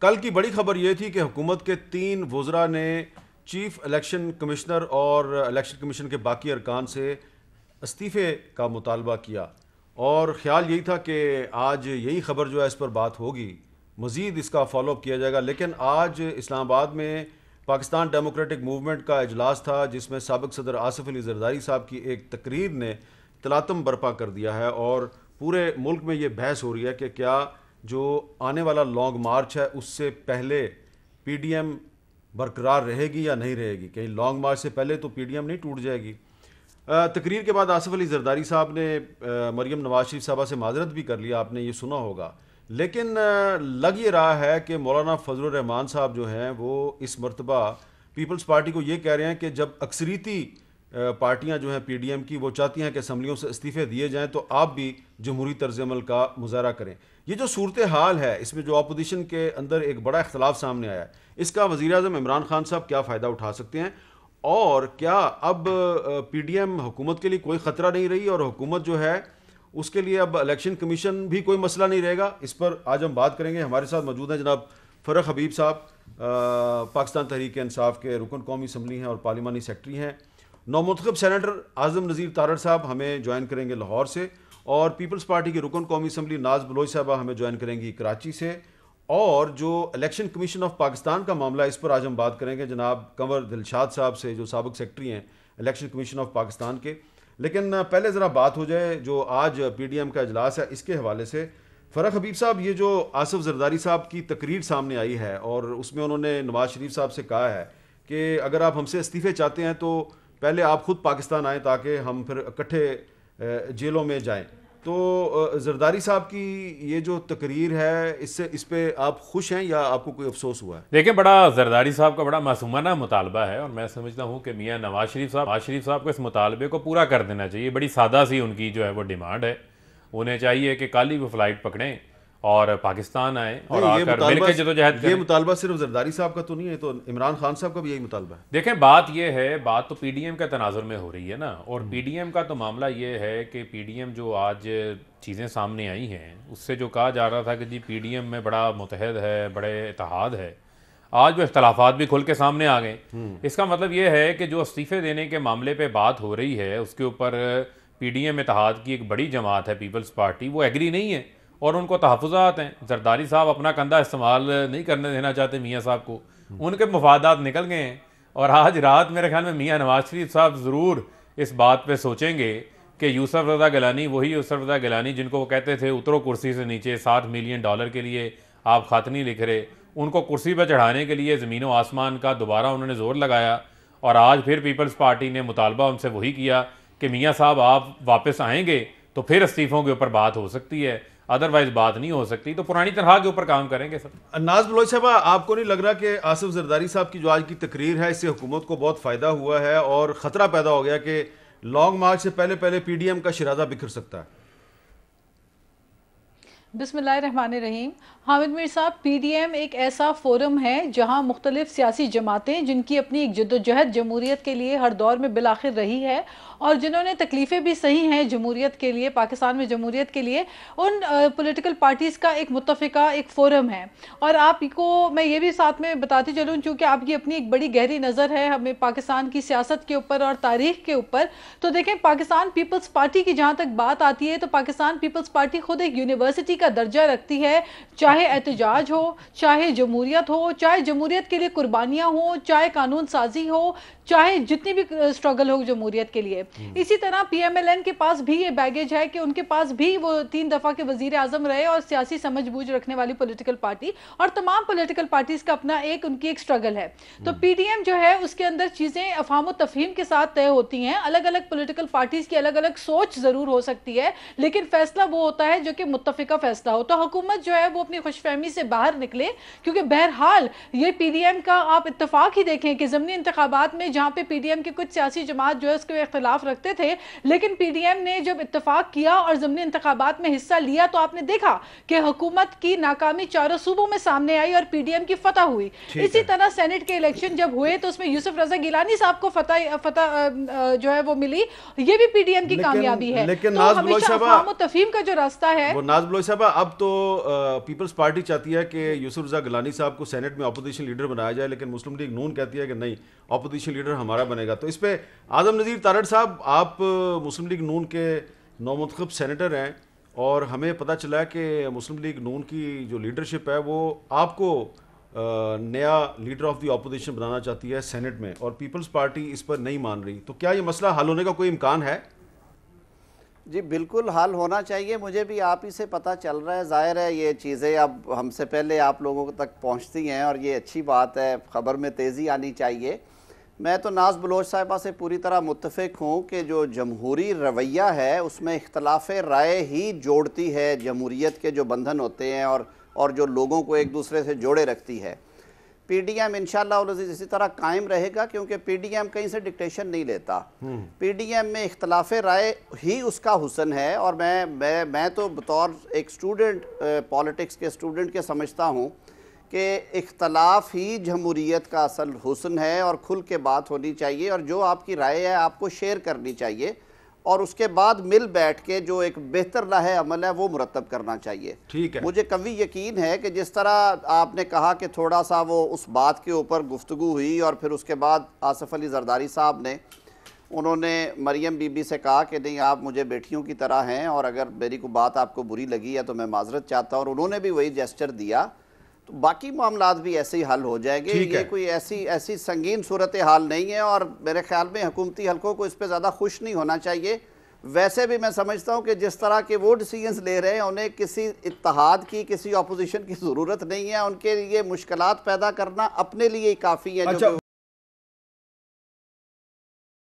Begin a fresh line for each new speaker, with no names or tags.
کل کی بڑی خبر یہ تھی کہ حکومت کے 3 وزراء نے چیف الیکشن کمشنر اور الیکشن کمیشن کے باقی ارکان سے استعفے کا مطالبہ کیا، اور خیال یہی تھا کہ آج یہی خبر جو ہے اس پر بات ہوگی، مزید اس کا فالو اپ کیا جائے گا. لیکن آج اسلام آباد میں پاکستان ڈیموکریٹک موومنٹ کا اجلاس تھا، جس میں سابق صدر آصف علی زرداری صاحب کی ایک تقریر نے تلاطم برپا کر دیا ہے، اور پورے ملک میں یہ بحث ہو رہی ہے کہ کیا جو آنے والا لانگ مارچ ہے اس سے پہلے پی ڈی ایم برقرار رہے گی یا نہیں رہے گی. کہیں لانگ مارچ سے پہلے تو پی ڈی ایم نہیں ٹوٹ جائے گی. تقریر کے بعد آصف علی زرداری صاحب نے مریم نواز شریف صاحبہ سے معذرت بھی کر لیا، آپ نے یہ سنا ہوگا. لیکن لگ یہ رہا ہے کہ مولانا فضل الرحمان صاحب جو ہیں وہ اس مرتبہ پیپلز پارٹی کو یہ کہہ رہے ہیں کہ جب اکثریتی پارٹیاں جو ہیں پی ڈی ایم کی وہ چاہتی ہیں کہ اسمبلیوں سے استعفے دیے جائیں تو آپ بھی جمہوری طرز عمل کا مظاہرہ کریں. یہ جو صورتحال ہے اس میں جو اپوزیشن کے اندر ایک بڑا اختلاف سامنے آیا ہے، اس کا وزیر اعظم عمران خان صاحب کیا فائدہ اٹھا سکتے ہیں، اور کیا اب پی ڈی ایم حکومت کے لیے کوئی خطرہ نہیں رہی، اور حکومت جو ہے اس کے لیے اب الیکشن کمیشن بھی کوئی مسئلہ نہیں رہے گا. اس پر آج ہم بات کریں گے. ہمارے ساتھ موجود ہیں جناب فرق حبیب صاحب، پاکستان تحریک انصاف کے رکن قومی اسمبلی ہیں اور پارلیمانی سیکرٹری ہیں. نومنتخب سینیٹر اعظم نذیر تارڑ صاحب ہمیں جوائن کریں گے لاہور سے، اور پیپلز پارٹی کے رکن قومی اسمبلی ناز بلوچ صاحبہ ہمیں جوائن کریں گی کراچی سے. اور جو الیکشن کمیشن آف پاکستان کا معاملہ ہے اس پر آج ہم بات کریں گے جناب کنور دلشاد صاحب سے، جو سابق سیکرٹری ہیں الیکشن کمیشن آف پاکستان کے. لیکن پہلے ذرا بات ہو جائے جو آج پی ڈی ایم کا اجلاس ہے اس کے حوالے سے. فرق حبیب صاحب، یہ جو آصف زرداری صاحب کی تقریر سامنے آئی ہے اور اس میں انہوں نے نواز شریف صاحب سے کہا ہے کہ اگر آپ ہم سے استعفے چاہتے ہیں تو پہلے آپ خود پاکستان آئیں تاکہ ہم پھر اکٹھے جیلوں میں جائیں، تو زرداری صاحب کی یہ جو تقریر ہے اس پہ آپ خوش ہیں یا آپ کو کوئی افسوس ہوا ہے؟
دیکھیں، بڑا زرداری صاحب کا بڑا معصومانہ مطالبہ ہے، اور میں سمجھتا ہوں کہ میاں نواز شریف صاحب کو اس مطالبے کو پورا کر دینا چاہیے. بڑی سادہ سی ان کی جو ہے وہ ڈیمانڈ ہے. انہیں چاہیے کہ کل ہی وہ فلائٹ پکڑیں اور پاکستان آئیں اور آ کر مل کے جدوجہد کریں.
یہ مطالبہ صرف زرداری صاحب کا تو نہیں ہے، تو عمران خان صاحب کا بھی یہی مطالبہ ہے.
دیکھیں، بات یہ ہے، بات تو پی ڈی ایم کا تناظر میں ہو رہی ہے نا، اور پی ڈی ایم کا تو معاملہ یہ ہے کہ پی ڈی ایم جو آج چیزیں سامنے آئی ہیں اس سے جو کہا جا رہا تھا کہ جی پی ڈی ایم میں بڑا متحد ہے، بڑے اتحاد ہے، آج وہ اختلافات بھی کھل کے سامنے آ گئے. اس کا مطلب یہ ہے کہ جو استعفے دینے کے معاملے پہ بات ہو رہی ہے اس کے اوپر پی ڈی ایم اتحاد کی ایک بڑی جماعت ہے پیپلز پارٹی، وہ ایگری نہیں ہے اور ان کو تحفظات ہیں. زرداری صاحب اپنا کندھا استعمال نہیں کرنے دینا چاہتے میاں صاحب کو، ان کے مفادات نکل گئے ہیں. اور آج رات میرے خیال میں میاں نواز شریف صاحب ضرور اس بات پہ سوچیں گے کہ یوسف رضا گیلانی، وہی یوسف رضا گیلانی جن کو وہ کہتے تھے اترو کرسی سے نیچے، $7 ملین کے لیے آپ خط نہیں لکھ رہے، ان کو کرسی پہ چڑھانے کے لیے زمین و آسمان کا دوبارہ انہوں نے زور لگایا. اور آج پھر پیپلز پارٹی نے مطالبہ ان سے وہی کیا کہ میاں صاحب آپ واپس آئیں گے تو پھر استعفوں کے اوپر بات ہو سکتی ہے، ادروائز بات نہیں ہو سکتی. تو پرانی طرح کے اوپر کام کریں گے سب.
ناز بلوچ صاحبہ، آپ کو نہیں لگ رہا کہ آصف زرداری صاحب کی جو آج کی تقریر ہے اس سے حکومت کو بہت فائدہ ہوا ہے اور خطرہ پیدا ہو گیا کہ لانگ مارچ سے پہلے پی ڈی ایم کا شرازہ بکھر سکتا ہے؟
بسم اللہ الرحمن الرحیم. حامد میر صاحب، پی ڈی ایم ایک ایسا فورم ہے جہاں مختلف سیاسی جماعتیں جن کی اپنی ایک جدوجہد جمہوریت کے لیے ہر دور میں بالآخر رہی ہے اور جنہوں نے تکلیفیں بھی سہی ہیں جمہوریت کے لیے، پاکستان میں جمہوریت کے لیے، ان پولیٹیکل پارٹیز کا ایک متفقہ ایک فورم ہے. اور آپ کو میں یہ بھی ساتھ میں بتاتی چلوں، چونکہ آپ کی اپنی ایک بڑی گہری نظر ہے ہمیں پاکستان کی سیاست کے اوپر اور تاریخ کے اوپر، تو دیکھیں پاکستان پیپلز پارٹی کی جہاں تک بات آتی ہے تو پاکستان پیپلز پارٹی خود ایک یونیورسٹی کا درجہ رکھتی ہے، چاہے احتجاج ہو، چاہے جمہوریت ہو، چاہے جمہوریت کے لیے قربانیاں ہوں، چاہے قانون سازی ہو، چاہے جتنی بھی سٹرگل ہو جمہوریت کے لیے. اسی طرح پی ایم ایل این کے پاس بھی یہ بیگیج ہے کہ ان کے پاس بھی وہ 3 دفعہ کے وزیر اعظم رہے اور سیاسی سمجھ بوجھ رکھنے والی پولیٹیکل پارٹی، اور تمام پولیٹیکل پارٹیز کا اپنا ان کی ایک سٹرگل ہے. تو پی ڈی ایم جو ہے اس کے اندر چیزیں افہام و تفہیم کے ساتھ طے ہوتی ہیں. الگ الگ پولیٹیکل پارٹیز کی الگ الگ سوچ ضرور ہو سکتی ہے، لیکن فیصلہ وہ ہوتا ہے جو کہ متفقہ فیصلہ ہو. تو حکومت جو ہے وہ اپنی خوش فہمی سے باہر نکلے، کیونکہ بہرحال یہ پی ڈی ایم کا آپ اتفاق ہی دیکھیں کہ ضمنی انتخابات میں جہاں پہ پی ڈی ایم کی کچھ سیاسی جماعت جو ہے اس کے اختلاف رکھتے تھے، لیکن پی ڈی ایم نے جب اتفاق کیا اور ضمنی انتخابات میں حصہ لیا تو آپ نے دیکھا کہ حکومت کی ناکامی چاروں صوبوں میں سامنے آئی اور پی ڈی ایم کی فتح ہوئی. اسی طرح سینٹ کے الیکشن جب ہوئے تو اس میں یوسف رضا گیلانی صاحب کو فتح جو ہے وہ ملی، یہ بھی پی ڈی ایم کی کامیابی ہے.
لیکن
تو ہمیشہ افہام و تفہیم کا جو راستہ ہے
وہ ناز بلوچ صاحبہ، اب تو پیپلز پیپلز پارٹی چاہتی ہے کہ یوسف رضا گیلانی صاحب کو سینٹ میں اپوزیشن لیڈر بنایا جائے، لیکن مسلم لیگ نون کہتی ہے کہ نہیں، اپوزیشن لیڈر ہمارا بنے گا. تو اس پہ اعظم نذیر تارڑ صاحب، آپ مسلم لیگ نون کے نومنتخب سینیٹر ہیں، اور ہمیں پتہ چلا ہے کہ مسلم لیگ نون کی جو لیڈرشپ ہے وہ آپ کو نیا لیڈر آف دی اپوزیشن بنانا چاہتی ہے سینٹ میں، اور پیپلز پارٹی اس پر نہیں مان رہی. تو کیا یہ مسئلہ حل ہونے کا کوئی امکان ہے؟
جی بالکل حل ہونا چاہیے. مجھے بھی آپ ہی سے پتہ چل رہا ہے. ظاہر ہے یہ چیزیں اب ہم سے پہلے آپ لوگوں تک پہنچتی ہیں اور یہ اچھی بات ہے، خبر میں تیزی آنی چاہیے. میں تو ناز بلوچ صاحبہ سے پوری طرح متفق ہوں کہ جو جمہوری رویہ ہے اس میں اختلاف رائے ہی جوڑتی ہے جمہوریت کے جو بندھن ہوتے ہیں اور جو لوگوں کو ایک دوسرے سے جوڑے رکھتی ہے. پی ڈی ایم انشاءاللہ العزیز اسی طرح قائم رہے گا، کیونکہ پی ڈی ایم کہیں سے ڈکٹیشن نہیں لیتا. پی ڈی ایم میں اختلاف رائے ہی اس کا حسن ہے، اور میں تو بطور ایک اسٹوڈنٹ، پالیٹکس کے اسٹوڈنٹ کے سمجھتا ہوں کہ اختلاف ہی جمہوریت کا اصل حسن ہے، اور کھل کے بات ہونی چاہیے، اور جو آپ کی رائے ہے آپ کو شیئر کرنی چاہیے، اور اس کے بعد مل بیٹھ کے جو ایک بہتر راہ عمل ہے وہ مرتب کرنا چاہیے.
ٹھیک ہے.
مجھے قوی یقین ہے کہ جس طرح آپ نے کہا کہ تھوڑا سا وہ اس بات کے اوپر گفتگو ہوئی، اور پھر اس کے بعد آصف علی زرداری صاحب نے انہوں نے مریم بی بی سے کہا کہ نہیں آپ مجھے بیٹیوں کی طرح ہیں، اور اگر میری کوئی بات آپ کو بری لگی ہے تو میں معذرت چاہتا ہوں، اور انہوں نے بھی وہی جیسچر دیا، تو باقی معاملات بھی ایسے ہی حل ہو جائیں گے. یہ کوئی ایسی سنگین صورتحال نہیں ہے، اور میرے خیال میں حکومتی حلقوں کو اس پہ زیادہ خوش نہیں ہونا چاہیے. ویسے بھی میں سمجھتا ہوں کہ جس طرح کے وہ ڈیسیجنز لے رہے ہیں انہیں کسی اتحاد کی، کسی اپوزیشن کی ضرورت نہیں ہے. ان کے لیے مشکلات پیدا کرنا اپنے لیے ہی کافی ہے.